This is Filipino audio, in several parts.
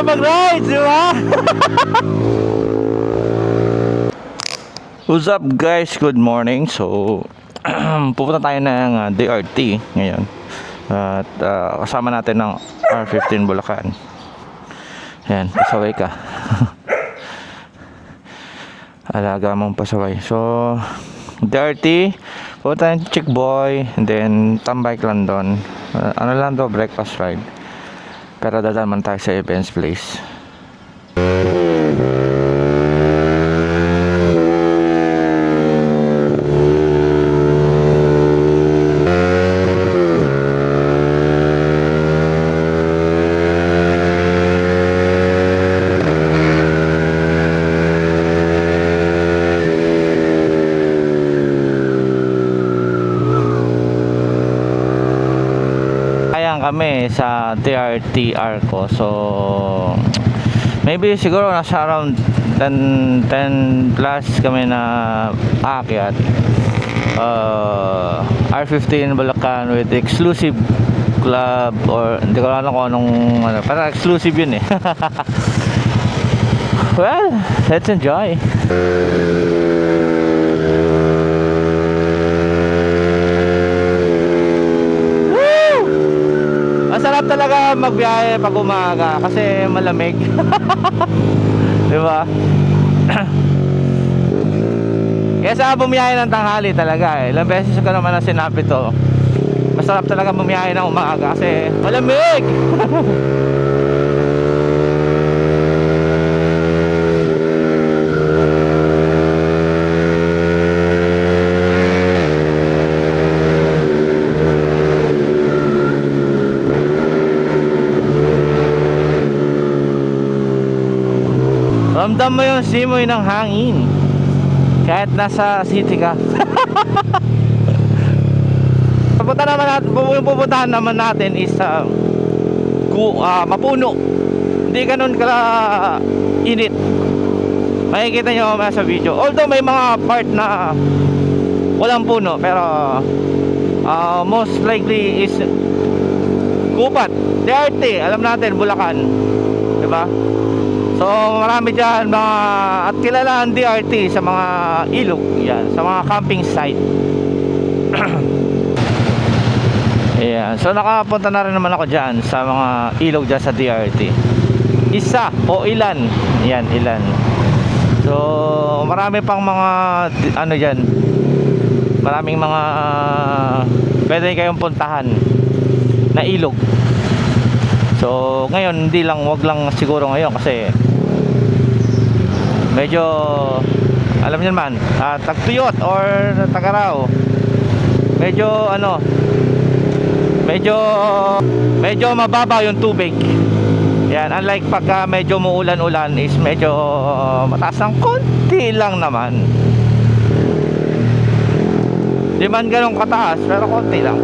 tayo mag-ride, di ba? What's up guys? Good morning. So, pupunta tayo ng DRT ngayon. At kasama natin ng R15 Bulacan. Ayan, pasaway ka. Alaga mong pasaway. So, DRT, pupunta ng Chick Boy, and then tambike lang doon. Ano lang doon, breakfast ride. Pero dadaan man tayo sa events place. Kami sa DRT Arco. So maybe siguro nasa around 10 plus kami na aakyat. R15 Bulacan with exclusive club, or hindi ko alam kung anong ano, parang exclusive yun eh. Well, let's enjoy. Masarap talaga magbiyahe pag umaga kasi malamig. Di ba? Kaya sa bumiyahe ng tanghali talaga eh. Ilang beses ko naman na sinabi to. Masarap talaga bumiyahe ng umaga kasi malamig. Ramdam mo yung simoy ng hangin kahit nasa city ka. Pupuntahan naman natin is Mapuno. Hindi ganun kala init. Makikita nyo mamaya sa video. Although may mga part na walang puno, pero most likely is Kupat, DRT, alam natin, Bulacan, diba? So marami dyan mga, at kilala ang DRT sa mga ilog yan, sa mga camping site. Ayan. So nakapunta na rin naman ako dyan sa mga ilog dyan sa DRT. Isa o ilan. Yan, ilan. So marami pang mga ano dyan, maraming mga pwede kayong puntahan na ilog. So ngayon hindi lang, wag lang siguro ngayon kasi medyo alam niyo naman, tagtuyot or tagaraw, medyo ano, medyo mababa yung tubig. Yan, unlike pagka medyo muulan-ulan is medyo mataas ng konti lang naman. Di man ganun kataas pero konti lang.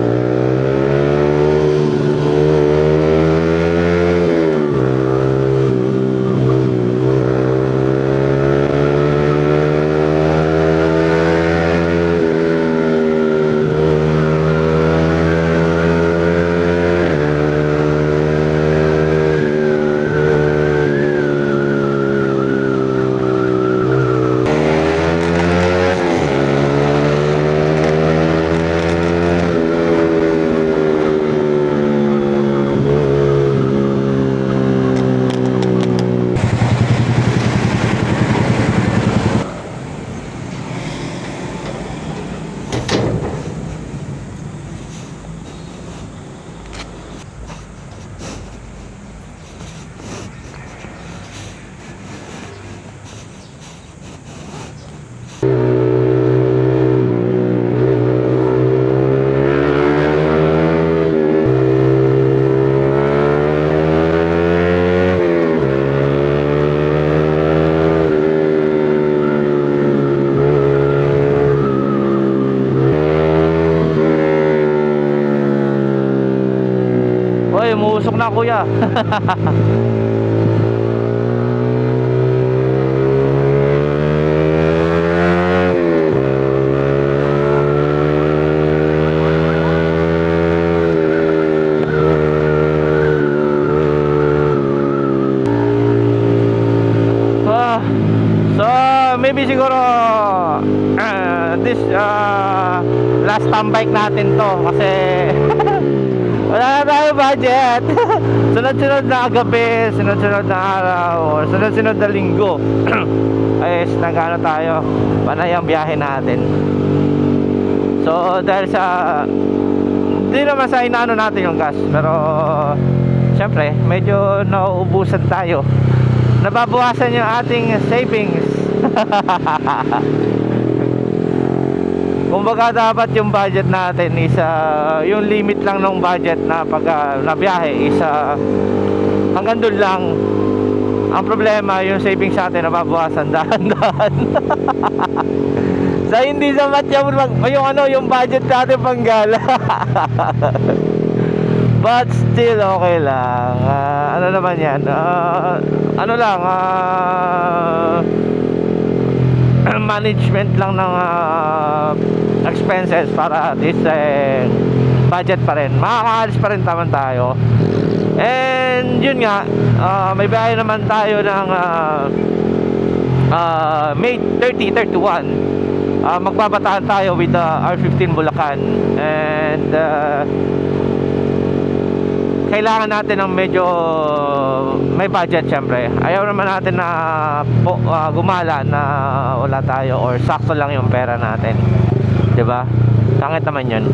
Umusok na kuya. siguro this last time bike natin to kasi wala na tayo budget. Sunod-sunod na gabi, sunod-sunod na araw, or sunod-sunod na linggo ay nag-ano tayo, panay ang biyahe natin. So dahil sa hindi naman sa inaano natin yung gas, pero syempre medyo nauubusan tayo, nababawasan yung ating savings. Kumbaga dapat yung budget natin is yung limit lang ng budget na pag nabiyahe is hanggang doon lang. Ang problema yung savings natin nababawasan dahan-dahan. Sa hindi sapat yung budget natin panggala. But still okay lang. Ano naman yan, ano lang, management lang ng expenses para at least budget pa rin, makakaalis pa rin naman tayo. And yun nga, may biyahe naman tayo ng May 30, 31. Magbabataan tayo with R15 Bulacan. And kailangan natin ng medyo may budget syempre. Ayaw naman natin na gumala na wala tayo or sakto lang yung pera natin, 'di ba? Pangit naman 'yun.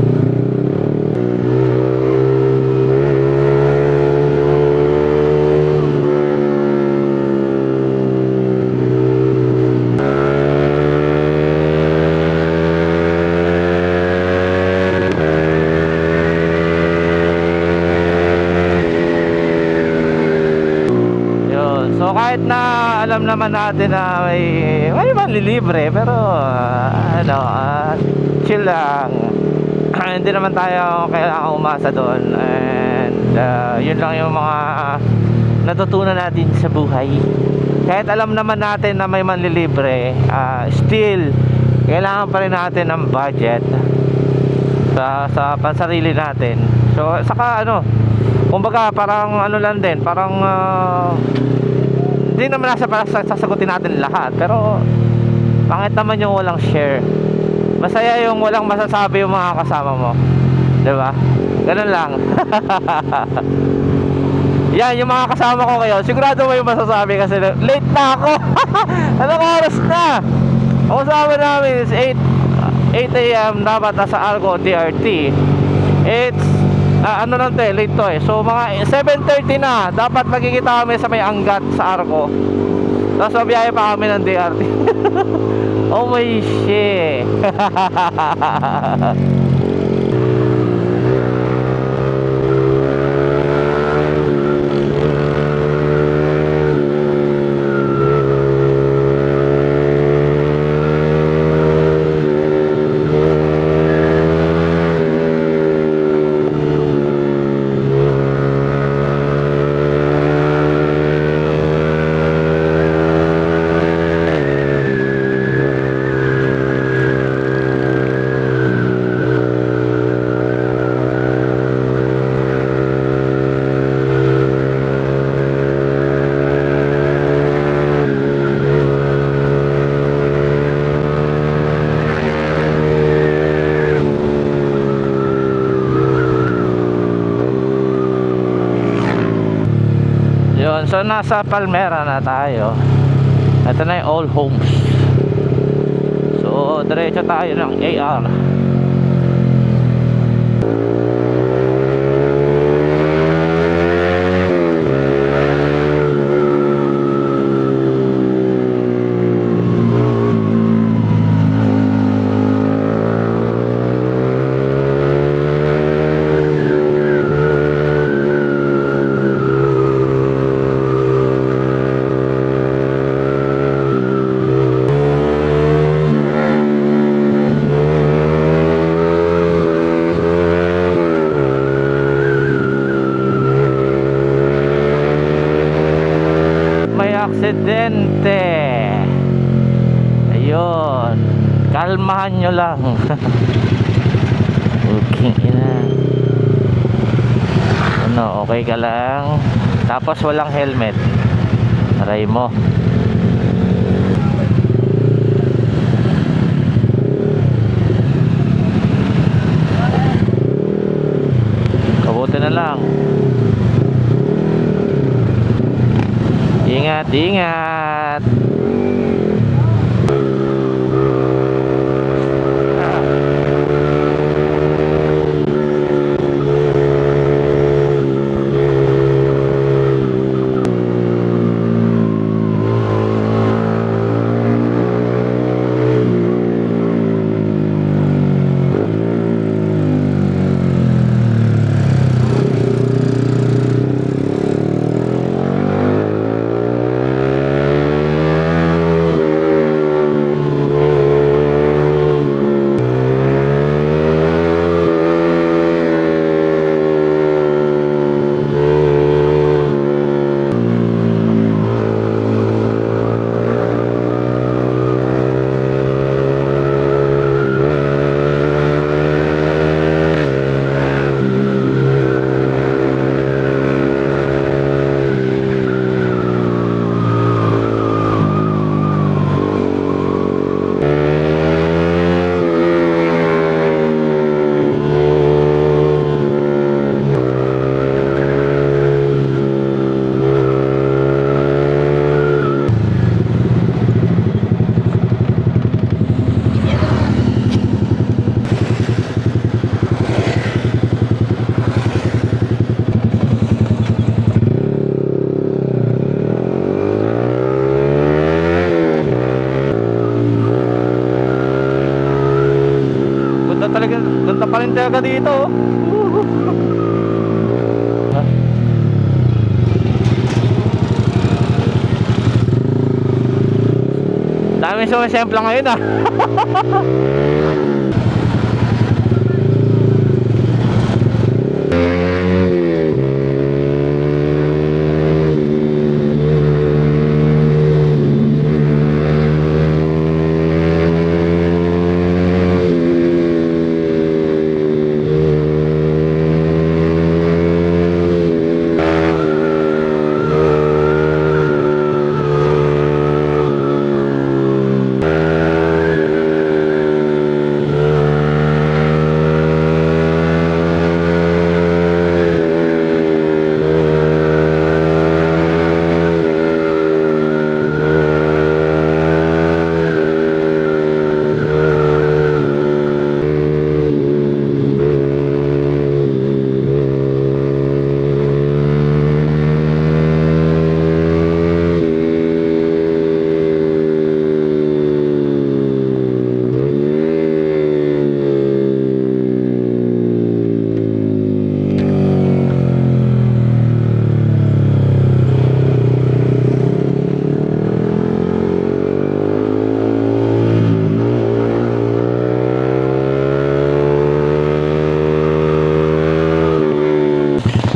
So kahit na alam naman natin na may manlilibre, pero chill lang. Hindi naman tayo kailangan umasa doon. And yun lang yung mga natutunan natin sa buhay. Kahit alam naman natin na may manlilibre, still kailangan pa rin natin ng budget sa pansarili natin. So saka kumbaga parang lang din, parang hindi naman nasa para sasagutin natin lahat, pero pangit naman yung walang share. Masaya yung walang masasabi yung mga kasama mo, 'di ba? Ganun lang. Yan, yung mga kasama ko ngayon, sigurado mo yung masasabi kasi late na ako. Anong oras na? Ang usapan namin is 8 AM dapat nasa Argo DRT. It's lang to late to So mga 7:30 na dapat magkikita kami sa may Angat sa Arco. Tapos mabiyahe pa kami ng DRT. Oh my shit. So nasa Palmera na tayo. Ito na yung All Homes. So diretso tayo ng AR. Aksidente. Ayun, kalmahan nyo lang. Okay na. Okay ka lang. Tapos walang helmet, aray mo. Ingat, ingat. Ganda pa rin talaga dito. Dami sumisempla ngayon ah.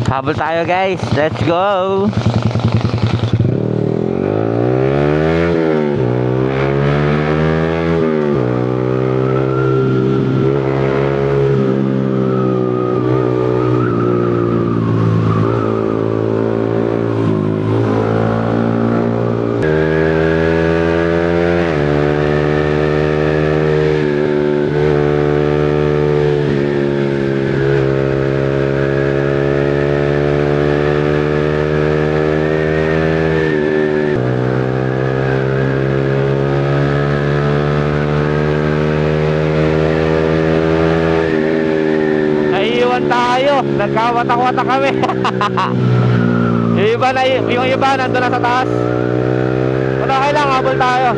Habol tayo guys, let's go. Tayo, nagkawatak-watak kami. Yung iba nandun na sa taas. Pero okay lang, habol tayo.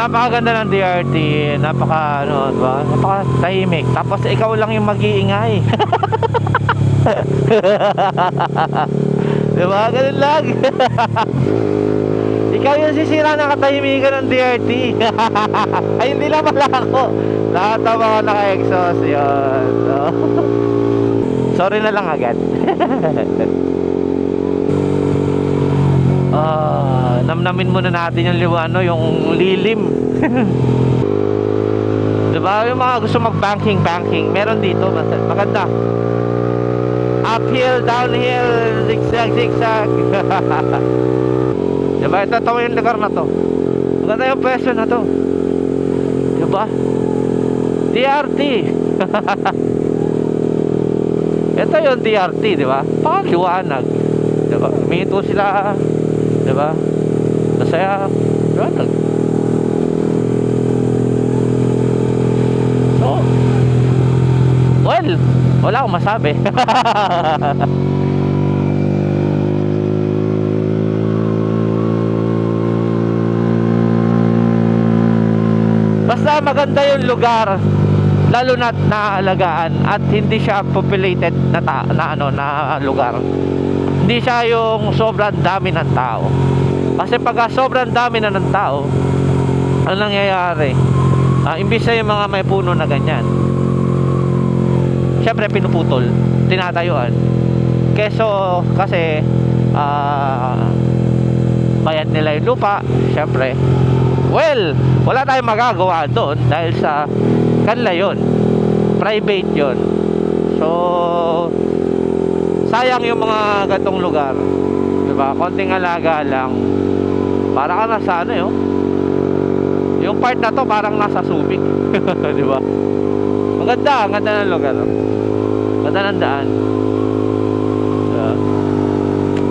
napakaganda ng DRT. Napaka, ano, diba? Napaka tahimik. Tapos ikaw lang yung mag-iingay. Diba? Ganun lang. Ikaw yung sisira ng katahimikan ng DRT. Ay, hindi lang pala ako. Lahat ng mga naka-exhaust yun. So, sorry na lang agad. Namnamin muna natin yung liwano, yung lilim. Diba? Yung mga gusto mag-banking, meron dito. Maganda. Uphill, downhill, zigzag. Diba? Ito yung lugar na to. Maganda yung pwesto na to. Diba? DRT. Ito yung DRT, diba? Pakaliwanag. Diba? Minito sila. Diba? Masaya. Liwanag. So, well, wala akong masabi. Basta maganda yung lugar, lalo na naalagaan at hindi siya populated na lugar. Hindi siya yung sobrang dami ng tao. Kasi pagka sobrang dami na ng tao, ano nangyayari? Imbis na yung mga may puno na ganyan, syempre pinuputol, tinatayuan. Keso kasi bayad nila yung lupa, syempre. Well, wala tayong magagawa doon dahil sa kanila yun, private yun. So sayang yung mga gatong lugar, diba? Konting alaga lang, para ka nasa ano yun. Yung part na to parang nasa Subic. Diba? Maganda, ang ganda ng lugar, ganda ng daan.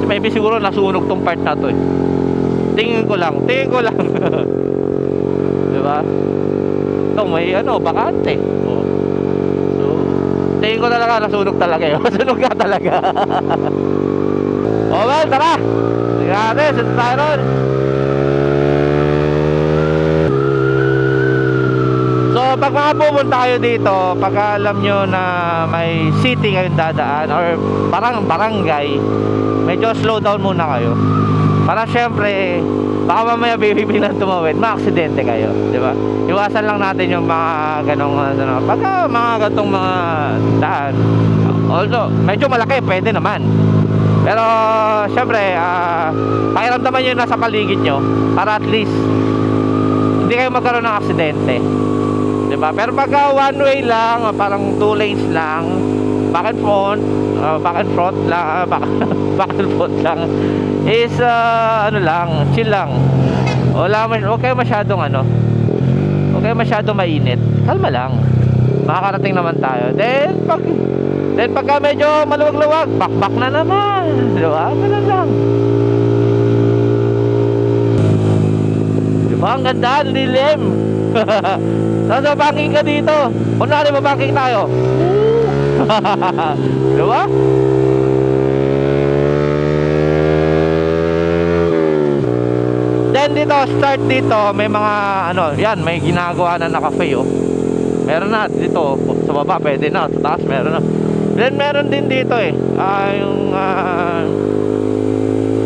Maybe siguro nasunog tong part na to eh. Tingin ko lang diba? Ito may ano, bakante. So, tingin ko talaga nasunog talaga yun. Sunog ka talaga. Oh well, tara. Sige natin, sunod tayo ron. So pag mga pumunta kayo dito, pag alam nyo na may city kayong dadaan or parang barangay, medyo slow down muna kayo. Para syempre, baka mamaya bibiglang tumawid, ma-aksidente kayo, di ba? Iwasan lang natin yung mga ganong pagka mga gatong mga daan. Although, medyo malaki, pwede naman. Pero, syempre, pakiramdaman nyo yung nasa paligid nyo para at least hindi kayo magkaroon ng aksidente, di ba? Pero pagka one way lang, parang 2 lanes lang, back and front lang is ano lang, chill lang. Okay masyadong mainit, kalma lang, makakarating naman tayo. Then pagka medyo maluwag-luwag, back na naman, diba? Ganun lang, diba? Ang ganda, lilim. Sasa banking ka dito, kunwari mabanking tayo. Diba? Then dito, start dito, may mga yan, may ginagawa na cafe oh. Meron na dito, sa baba pwede na, sa taas meron na. Then meron din dito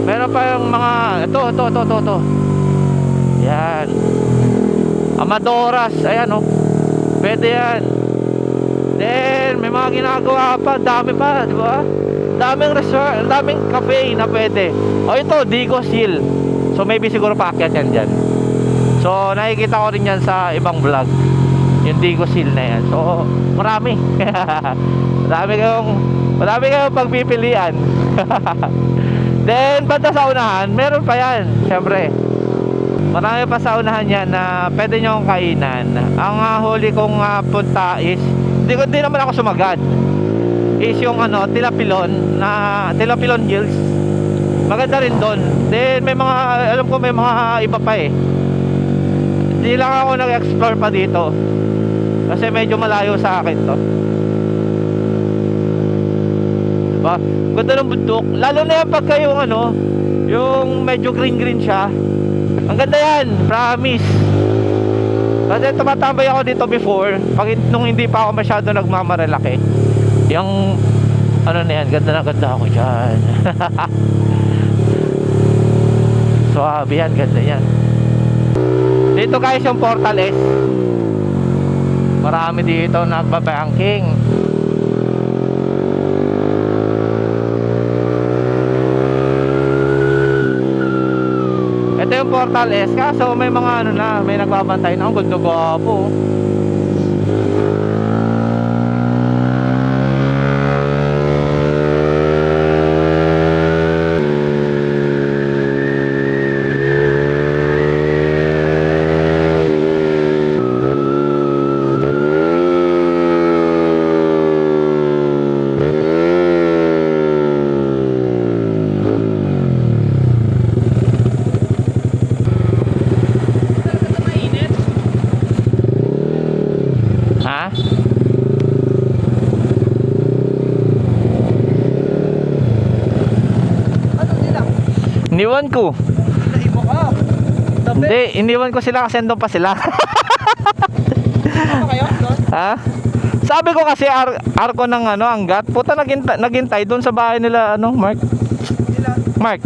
meron pa yung mga ito. Yan. Amadoras, ayan oh. Pwede yan. Then may mga ginagawa pa, dami pa, di ba? Daming resort, daming cafe na pwede. O ito, Digos Hill. So maybe siguro paakyat yan dyan. So nakikita ko rin yan sa ibang vlog, yung Digos Hill na yan. So marami. Marami kayong pagpipilian. Then banda sa unahan, meron pa yan, syempre. Marami pa sa unahan yan na pwede nyo kainan. Ang huli kong punta is, hindi naman ako sumagad, is yung Tilapilon Hills. Maganda rin doon. Then may mga, alam ko may mga iba pa eh. Hindi lang ako nag-explore pa dito kasi medyo malayo sa akin to, diba? Ganda ng bundok, lalo na yan pagka yung medyo green siya. Ang ganda yan, promise. Kasi tumatambay ako dito before, nung hindi pa ako masyado nagmamarelaki. Yung ano na yan, ganda na ganda ako dyan. Suwabe yan, ganda yan. Dito guys yung Portal S. Marami dito nagbabanking. Ito yung Portal S, kaso may mga ano na, may nagbabantay na. Ang ganda gwapo. Ha? Ano nila? Iniwan ko. Naibo ka. Tabi. Hindi, iniwan ko sila kasi andun pa sila. Ano kayo? Doon? Ha? Sabi ko kasi arko ng ano, Angat. Puta naghintay doon sa bahay nila ano, Mark. Nila. Mark.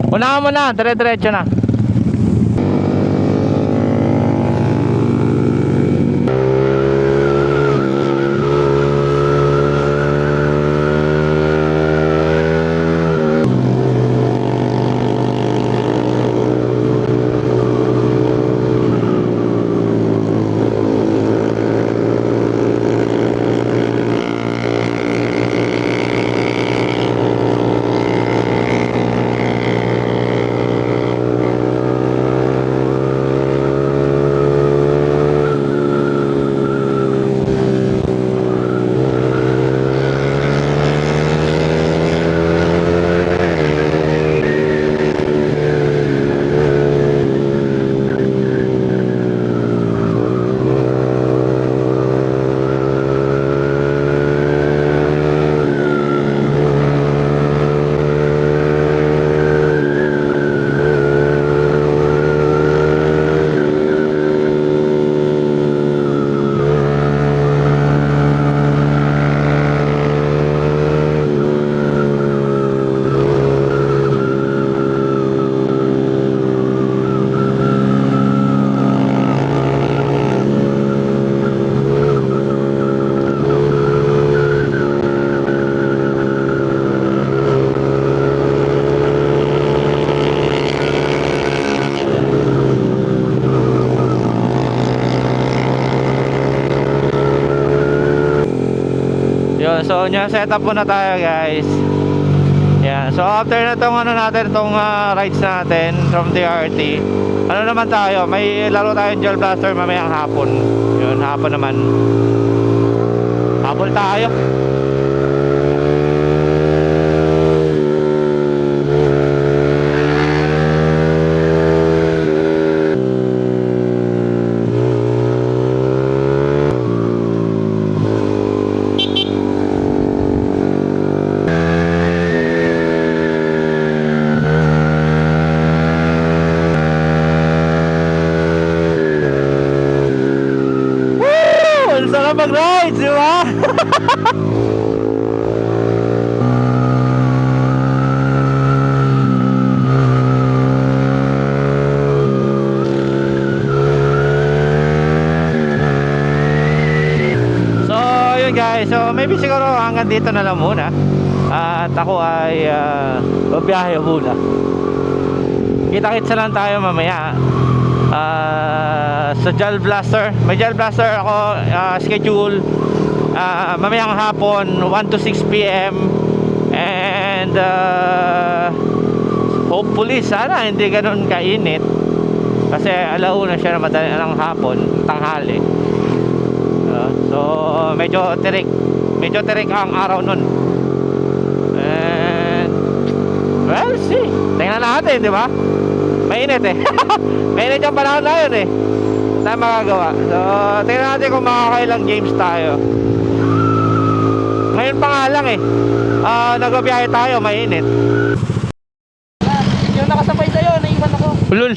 Unahan mo na, dire-diretso na. Yun, so setup muna tayo guys. Yan, so after na tong ano natin, tong rides natin from TRT, ano naman tayo, may laro tayong Gel Blaster mamayang hapon. Yun, hapon naman. Habol tayo. Mag-rides, di ba? So, yun guys. So, maybe siguro hanggang dito na lang muna. At ako ay babiyahe muna. Kita-kitsa lang tayo mamaya. Sa Gel Blaster, may Gel Blaster ako schedule mamayang hapon 1 to 6 p.m. and hopefully sana hindi ganun kainit kasi alauna siya na madali ng hapon, tanghali. So medyo tirik ang araw nun. And well, tingnan natin, di ba? Mainit eh. Mainit yung panahon na yun eh. tayong magagawa. So, tingnan natin kung makakailang games tayo. Ngayon pa nga lang eh. Nagbabiyahe tayo, mainit. Yung nakasabay sa'yo, naiwan ako. Ulul.